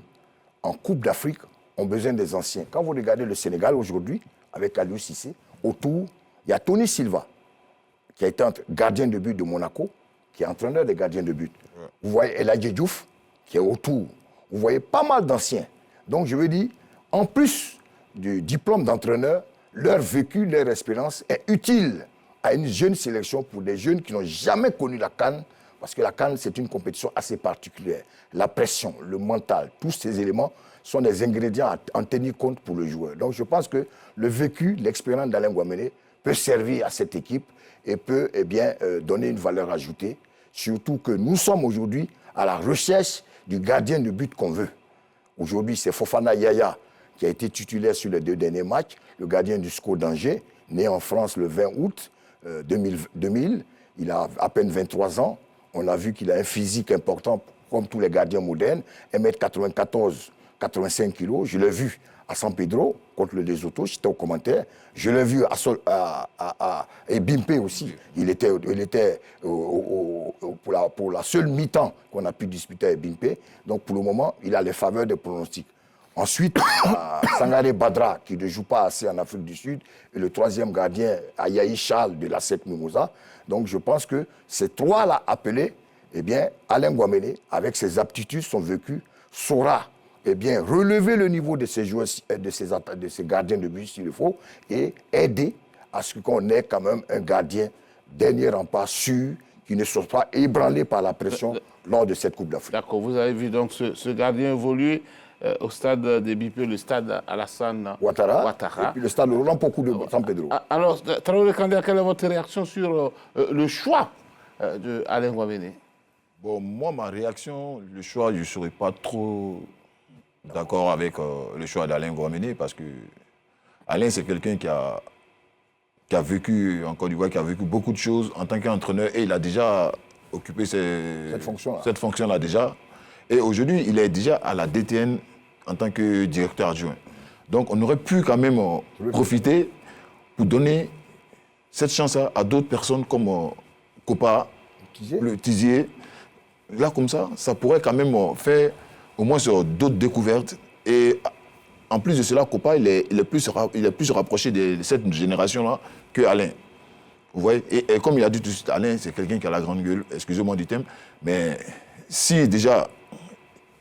en Coupe d'Afrique, ont besoin des anciens. Quand vous regardez le Sénégal aujourd'hui, avec Aliou Cissé, autour, il y a Tony Silva, qui a été gardien de but de Monaco, qui est entraîneur des gardiens de but. Ouais. Vous voyez El Hadji Diouf, qui est autour. Vous voyez pas mal d'anciens. Donc je veux dire, en plus du diplôme d'entraîneur, leur vécu, leur expérience est utile à une jeune sélection pour des jeunes qui n'ont jamais connu la CAN, parce que la CAN, c'est une compétition assez particulière. La pression, le mental, tous ces éléments sont des ingrédients à en tenir compte pour le joueur. Donc je pense que le vécu, l'expérience d'Alain Guamene peut servir à cette équipe et peut donner une valeur ajoutée, surtout que nous sommes aujourd'hui à la recherche du gardien de but qu'on veut. Aujourd'hui, c'est Fofana Yaya qui a été titulaire sur les 2 derniers matchs, le gardien du SCO d'Angers, né en France le 20 août 2000. Il a à peine 23 ans. On a vu qu'il a un physique important, comme tous les gardiens modernes, 1m94, 85 kg. Je l'ai vu à San Pedro, contre le Lesotho, j'étais au commentaire. Je l'ai vu à Bimpe aussi. Il était pour la seule mi-temps qu'on a pu disputer avec Bimpe. Donc pour le moment, il a les faveurs des pronostics. Ensuite, Sangaré Badra, qui ne joue pas assez en Afrique du Sud, et le 3e gardien, Ayaï Charles de la 7 Mimosa. Donc je pense que ces 3-là appelés, Alain Guamene, avec ses aptitudes, son vécu, saura relever le niveau de ces joueurs, de ces gardiens de but s'il le faut, et aider à ce qu'on ait quand même un gardien dernier rempart sûr, qui ne soit pas ébranlé par la pression lors de cette Coupe d'Afrique. D'accord, vous avez vu donc ce gardien évoluer au stade de Bipé, le stade Alassane Ouattara. Et puis le stade Roland Pokou de San Pedro. Alors, Traoré Kandé, quelle est votre réaction sur le choix d'Alain Guamene? Bon, moi, ma réaction, le choix, je ne serais pas trop d'accord avec le choix d'Alain Guamene, parce que Alain, c'est quelqu'un qui a vécu en Côte d'Ivoire, qui a vécu beaucoup de choses en tant qu'entraîneur, et il a déjà occupé cette fonction-là déjà. Et aujourd'hui, il est déjà à la DTN en tant que directeur adjoint. Donc, on aurait pu quand même profiter pour donner cette chance à d'autres personnes comme Kopa, le Tizier. Là, comme ça pourrait quand même faire au moins sur d'autres découvertes et en plus de cela, Kopa, il est plus rapproché de cette génération-là que Alain. Vous voyez, et comme il a dit tout de suite, Alain, c'est quelqu'un qui a la grande gueule, excusez-moi du thème, mais si déjà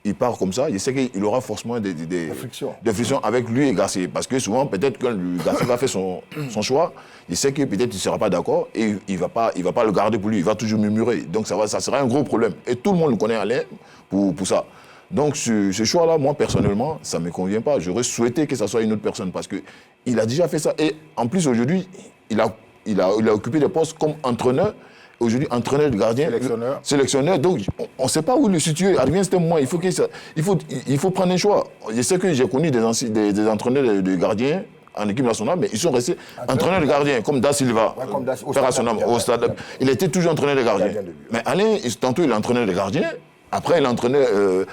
il part comme ça, il sait qu'il aura forcément des frictions avec lui et Garcia. Parce que souvent, peut-être que Garcia va faire son choix, il sait que peut-être il ne sera pas d'accord et il ne va pas le garder pour lui, il va toujours murmurer. Donc ça sera un gros problème. Et tout le monde le connaît Alain pour ça. Donc ce choix-là, moi personnellement, ça ne me convient pas. J'aurais souhaité que ça soit une autre personne parce qu'il a déjà fait ça. Et en plus, aujourd'hui, il a occupé des postes comme entraîneur. Aujourd'hui, entraîneur de gardien, sélectionneur. Donc, on ne sait pas où le situer. À un certain moment, il faut prendre un choix. Je sais que j'ai connu des entraîneurs de gardiens en équipe nationale, mais ils sont restés entraîneurs de gardiens, comme Da Silva, au stade. Il était toujours entraîneur de gardiens. Mais Alain, tantôt il est entraîneur de gardiens, après il est entraîneur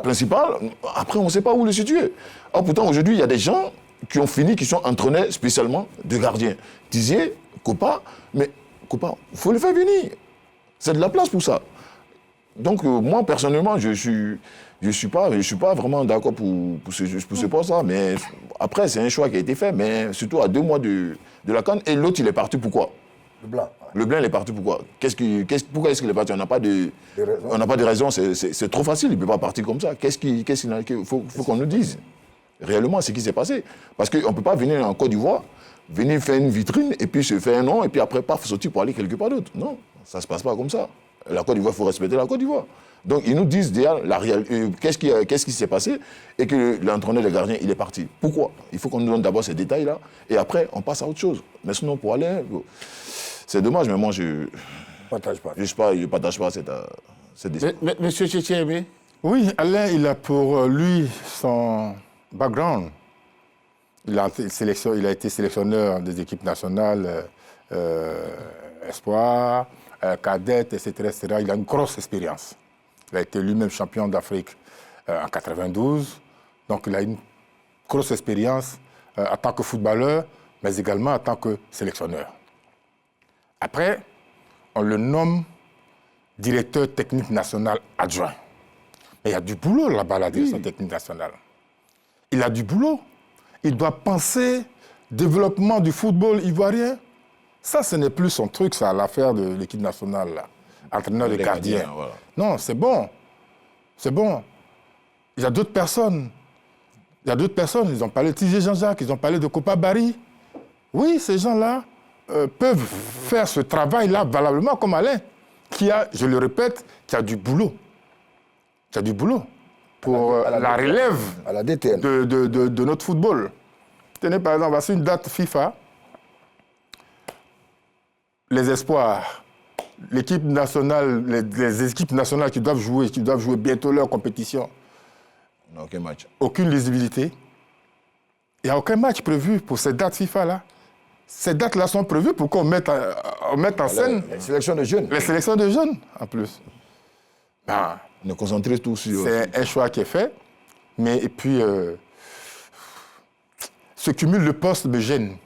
principal. Après, on ne sait pas où le situer. Or, pourtant, aujourd'hui, il y a des gens qui ont fini, qui sont entraîneurs spécialement de gardiens. Tizier, Kopa, mais Kopa, il faut le faire venir. C'est de la place pour ça. Donc, moi, personnellement, je suis pas vraiment d'accord pour ce poste-là. Mais après, c'est un choix qui a été fait, mais surtout à 2 mois de la CAN. Et l'autre, il est parti pourquoi? Le Blanc. Le Blanc, il est parti pourquoi? Pourquoi est-ce qu'il est parti? On n'a pas de raison. C'est trop facile, il ne peut pas partir comme ça. Il faut qu'on nous dise réellement ce qui s'est passé. Parce qu'on ne peut pas venir en Côte d'Ivoire, venir faire une vitrine, et puis se faire un nom, et puis après, paf, sortir pour aller quelque part d'autre. Non, ça ne se passe pas comme ça. La Côte d'Ivoire, il faut respecter la Côte d'Ivoire. Donc, ils nous disent déjà qu'est-ce qui s'est passé, et que l'entraîneur des gardiens, il est parti. Pourquoi? Il faut qu'on nous donne d'abord ces détails-là, et après, on passe à autre chose. Mais sinon, pour aller, c'est dommage, mais moi, je ne partage pas cette décision. Monsieur Tchétchémé? Oui, Alain, il a pour lui son background. Il a été sélectionneur des équipes nationales, espoir, cadette, etc., Il a une grosse expérience. Il a été lui-même champion d'Afrique en 92. Donc, il a une grosse expérience en tant que footballeur, mais également en tant que sélectionneur. Après, on le nomme directeur technique national adjoint. Mais il y a du boulot là-bas, la direction technique nationale. Il a du boulot. Il doit penser développement du football ivoirien. Ça, ce n'est plus son truc, ça, l'affaire de l'équipe nationale, là. Entraîneur de gardien. Voilà. Non, c'est bon. C'est bon. Il y a d'autres personnes. Ils ont parlé de Tizier Jean-Jacques, ils ont parlé de Kopa Barry. Oui, ces gens-là peuvent faire ce travail-là valablement comme Alain, qui a, je le répète, qui a du boulot. Qui a du boulot pour la relève à la DTN. De notre football. Tenez, par exemple, voici une date FIFA. Les espoirs, l'équipe nationale, les équipes nationales qui doivent jouer bientôt leur compétition. Aucun match. Aucune lisibilité. Il n'y a aucun match prévu pour ces dates FIFA-là. Ces dates-là sont prévues pour qu'on mette en scène les sélections de jeunes. Les sélections de jeunes, en plus. Ben, on est concentré tout sur... C'est un choix qui est fait. Mais, et puis, ce cumul de postes me gêne.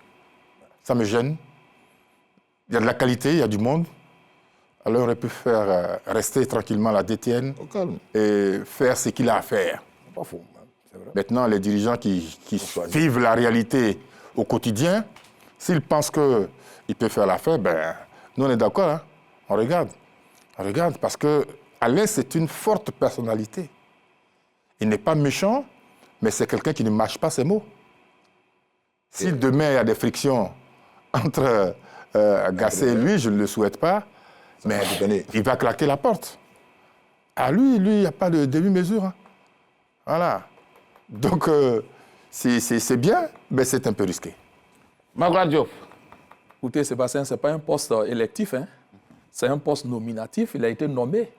Ça me gêne. Il y a de la qualité, il y a du monde. Alors, on aurait pu faire rester tranquillement la DTN et faire ce qu'il a à faire. Pas faux, c'est vrai. Maintenant, les dirigeants qui vivent la réalité au quotidien, s'ils pensent qu'ils peuvent faire l'affaire, ben, nous, on est d'accord. Hein? On regarde. On regarde parce que Alain, c'est une forte personnalité. Il n'est pas méchant, mais c'est quelqu'un qui ne mâche pas ses mots. Si demain, il y a des frictions entre Gasset et lui, je ne le souhaite pas, mais il va claquer la porte. À lui, il n'y a pas de demi-mesure. Hein. Voilà. Donc, c'est bien, mais c'est un peu risqué. Magloire Diop. Écoutez, Sébastien, ce n'est pas un poste électif. Hein. C'est un poste nominatif. Il a été nommé.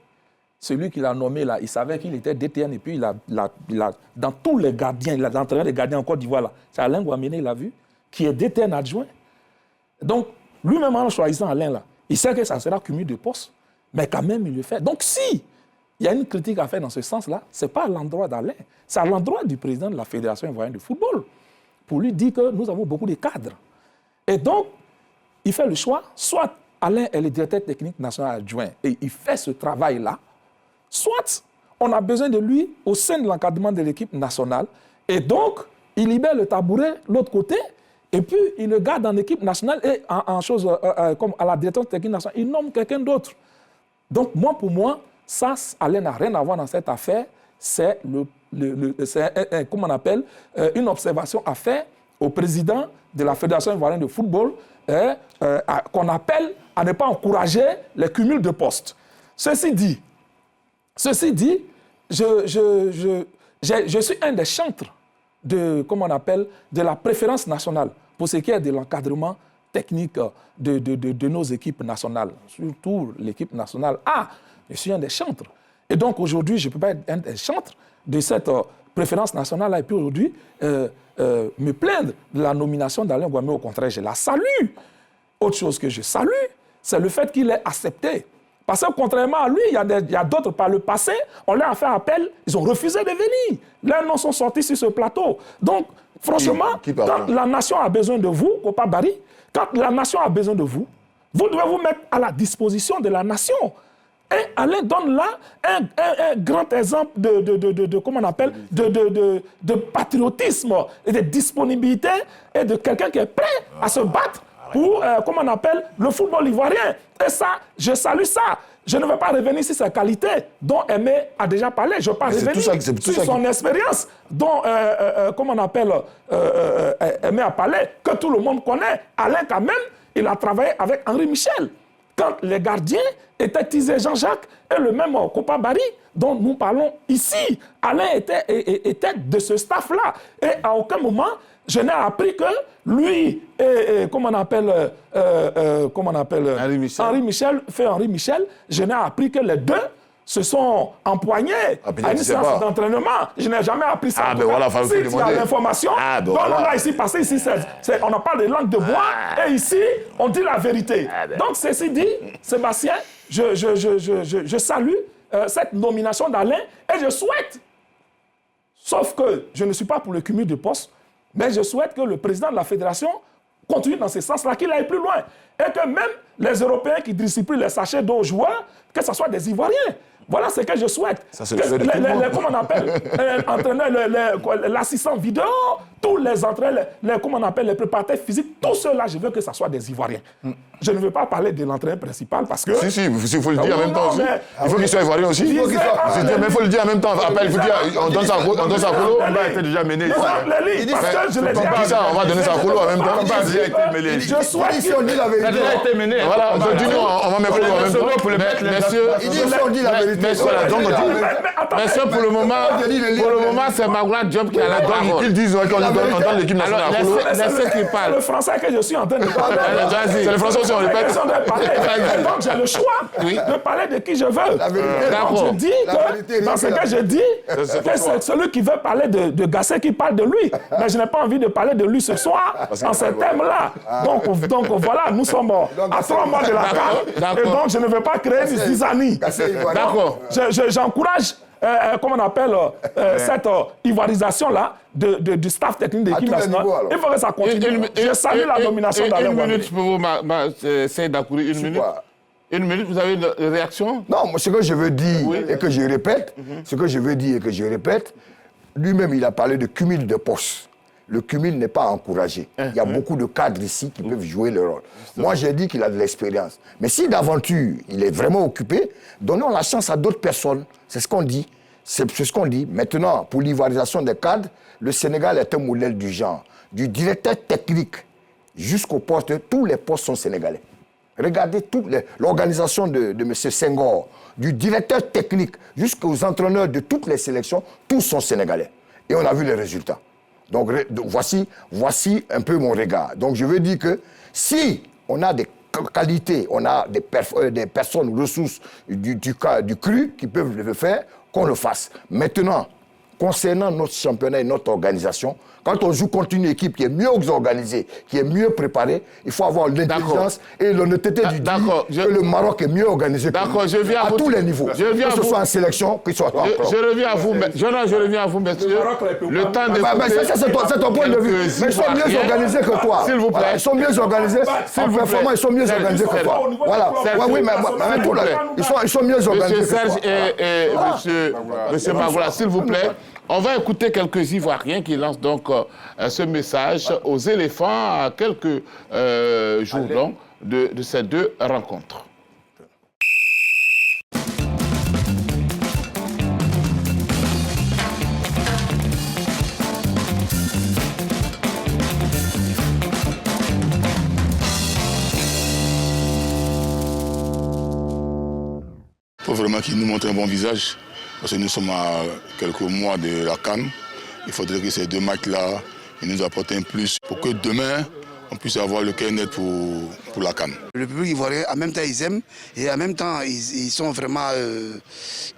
Celui qui l'a nommé, là, il savait qu'il était DTN. Et puis, il a dans tous les gardiens, il a entraîné les gardiens en Côte d'Ivoire, là. C'est Alain Guamene, il a vu, qui est DTN adjoint. Donc, lui-même, en choisissant Alain, là, il sait que ça sera cumul de postes. Mais quand même, il le fait. Donc, si il y a une critique à faire dans ce sens-là, ce n'est pas à l'endroit d'Alain. C'est à l'endroit du président de la Fédération ivoirienne de football. Pour lui dire que nous avons beaucoup de cadres. Et donc, il fait le choix, soit Alain est le directeur technique national adjoint et il fait ce travail-là, soit on a besoin de lui au sein de l'encadrement de l'équipe nationale Et donc, il libère le tabouret de l'autre côté, et puis il le garde en équipe nationale, et comme à la direction technique nationale, il nomme quelqu'un d'autre. Donc, pour moi, ça, Alain n'a rien à voir dans cette affaire. C'est comment on appelle, une observation à faire au président de la Fédération ivoirienne de football, qu'on appelle à ne pas encourager les cumuls de postes. Ceci dit, je suis un des chantres de la préférence nationale pour ce qui est de l'encadrement technique de nos équipes nationales, surtout l'équipe nationale A. Je suis un des chantres. Et donc aujourd'hui, je ne peux pas être un des chantres de cette préférence nationale-là et puis aujourd'hui me plaindre de la nomination d'Alain Guamé. Au contraire, je la salue. Autre chose que je salue, c'est le fait qu'il ait accepté. Parce que contrairement à lui, il y a d'autres par le passé, on leur a fait appel, ils ont refusé de venir. Leurs noms sont sortis sur ce plateau. Donc, franchement, quand la nation a besoin de vous, Kopa Barry, quand la nation a besoin de vous, vous devez vous mettre à la disposition de la nation. Et Alain donne là un grand exemple de patriotisme et de disponibilité et de quelqu'un qui est prêt à se battre pour, le football ivoirien. Et ça, je salue ça. Je ne vais pas revenir sur ses qualités dont Aimé a déjà parlé. Je ne vais pas revenir sur son expérience dont, Aimé a parlé, que tout le monde connaît. Alain, quand même, il a travaillé avec Henri Michel. Quand les gardiens étaient Tizé Jean-Jacques et le même Kopa Barry dont nous parlons ici. Alain était de ce staff-là. Et à aucun moment, je n'ai appris que lui et Henri Michel, je n'ai appris que les deux se sont empoignés à une séance d'entraînement. Je n'ai jamais appris ça. Si tu as l'information, donne-la ici, parce que ici, on en parle de langue de bois, et ici, on dit la vérité. Donc, ceci dit, Sébastien, je salue cette nomination d'Alain, et je souhaite, sauf que je ne suis pas pour le cumul de postes, mais je souhaite que le président de la fédération continue dans ce sens-là, qu'il aille plus loin. Et que même les Européens qui disciplinent les sachets d'eau aux joueurs, que ce soit des Ivoiriens. Voilà ce que je souhaite. Ça, c'est le comment on appelle l'assistant vidéo, tous les entraîneurs, les préparateurs physiques, tous ceux-là, je veux que ce soit des Ivoiriens. Je ne veux pas parler de l'entraîneur principal parce que... Si, il faut le dire en même temps aussi. Il faut qu'il soit Ivoirien aussi. Mais il faut le dire en même temps. Après, il faut dire, on donne sa colo. Le combat a été déjà mené. Parce que je l'ai dit. On va donner sa colo en même temps. Le combat a déjà été mené. Je souhaite si on dit la vérité. Ça a déjà été mené. Voilà, aujourd'hui, on va mettre colo en même temps. Pour le mettre les Messieurs, on dit la vérité. Messieurs, pour le moment, c'est Magoula Diop qui a la parole. Ils disent qu'on donne l'équipe nationale à colo. Laissez qu'il parle. le français que je suis en train de parler. C'est le français aussi, on répète. Donc j'ai le choix de parler de qui je veux. Donc je dis que dans ce que je dis, que c'est celui qui veut parler de Gassé qui parle de lui. Mais je n'ai pas envie de parler de lui ce soir en ces thèmes-là. Donc voilà, nous sommes à 3 mois de la CAN. Et donc je ne veux pas créer des zizanies. D'accord. J'encourage cette ivoirisation-là du staff technique de l'équipe nationale. Il faut que ça continue. Je salue la nomination d'Alain Guamé. Une minute pour vous, Seyid Akouri, une minute. Une minute, vous avez une réaction? Non, ce que je veux dire et que je répète, lui-même il a parlé de cumul de postes. Le cumul n'est pas encouragé. Il y a beaucoup de cadres ici qui peuvent jouer le rôle. Moi, j'ai dit qu'il a de l'expérience. Mais si d'aventure, il est vraiment occupé, donnons la chance à d'autres personnes. C'est ce qu'on dit. C'est ce qu'on dit. Maintenant, pour l'ivoirisation des cadres, le Sénégal est un modèle du genre. Du directeur technique jusqu'au poste, tous les postes sont sénégalais. Regardez l'organisation de M. Senghor, du directeur technique jusqu'aux entraîneurs de toutes les sélections, tous sont sénégalais. Et on a vu les résultats. Donc voici un peu mon regard. Donc je veux dire que si on a des qualités, on a des personnes, ressources du cru qui peuvent le faire, qu'on le fasse. Maintenant, concernant notre championnat et notre organisation, quand on joue contre une équipe qui est mieux organisée, qui est mieux préparée, il faut avoir l'intelligence et l'honnêteté du dire que le Maroc est mieux organisé que nous, à tous les niveaux. Que ce soit en sélection, que ce soit en club. Je reviens à vous, messieurs. Le temps de... C'est ton point de vue. Mais ils sont mieux organisés que toi. S'il vous plaît. Ils sont mieux organisés. En performance, ils sont mieux organisés que toi. Voilà. Oui, mais ils sont mieux organisés que toi. Monsieur Serge et monsieur Magoula, s'il vous plaît. On va écouter quelques Ivoiriens qui lancent donc ce message aux éléphants à quelques jours donc de ces deux rencontres. Il faut vraiment qu'ils nous montrent un bon visage, parce que nous sommes à quelques mois de la CAN. Il faudrait que ces deux matchs-là nous apportent un plus pour que demain, on puisse avoir le cœur net pour la CAN. Le public ivoirien, en même temps, ils aiment, et en même temps, ils sont vraiment...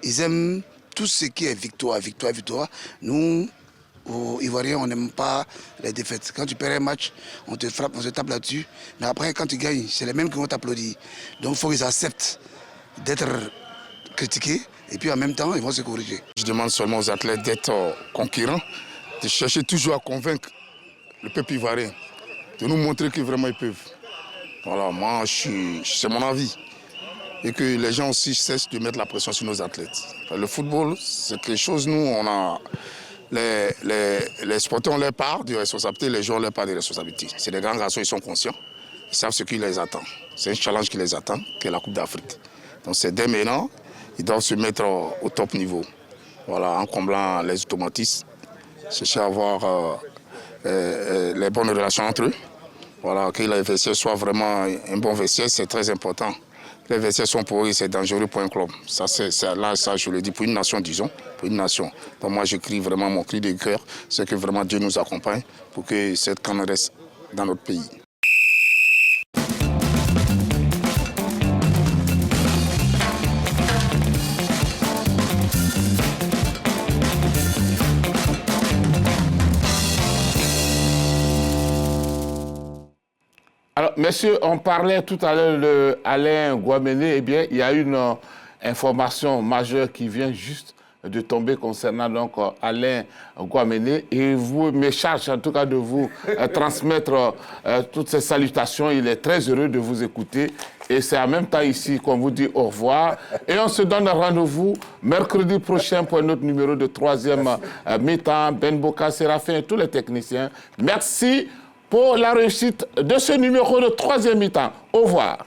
ils aiment tout ce qui est victoire, victoire, victoire. Nous, aux Ivoiriens, on n'aime pas les défaites. Quand tu perds un match, on te frappe, on se tape là-dessus. Mais après, quand tu gagnes, c'est les mêmes qui vont t'applaudir. Donc, il faut qu'ils acceptent d'être critiqués et puis en même temps, ils vont se corriger. Je demande seulement aux athlètes d'être conquérants, de chercher toujours à convaincre le peuple ivoirien, de nous montrer que vraiment ils peuvent. Voilà, moi, c'est mon avis. Et que les gens aussi cessent de mettre la pression sur nos athlètes. Le football, c'est quelque chose, nous, on a... Les sportifs ont leur part de responsabilité, les joueurs ont leur part de responsabilité. C'est des grands garçons, ils sont conscients, ils savent ce qui les attend. C'est un challenge qui les attend, qui est la Coupe d'Afrique. Donc c'est dès maintenant, ils doivent se mettre au top niveau. Voilà, en comblant les automatismes, chercher à avoir les bonnes relations entre eux. Voilà, que les vestiaires soient vraiment un bon vestiaire, c'est très important. Les vestiaires sont pour eux, c'est dangereux pour un club. Ça, je le dis pour une nation, disons, pour une nation. Donc moi, j'écris vraiment mon cri de cœur, c'est que vraiment Dieu nous accompagne pour que cette CAN reste dans notre pays. Alors, messieurs, on parlait tout à l'heure d'Alain Guaméné. Eh bien, il y a une information majeure qui vient juste de tomber concernant donc Alain Guaméné. Et vous me charge en tout cas de vous transmettre toutes ces salutations. Il est très heureux de vous écouter. Et c'est en même temps ici qu'on vous dit au revoir. Et on se donne rendez-vous mercredi prochain pour un autre numéro de 3e mi-temps. Ben Boka, Séraphin et tous les techniciens. Merci pour la réussite de ce numéro de 3e mi-temps. Au revoir.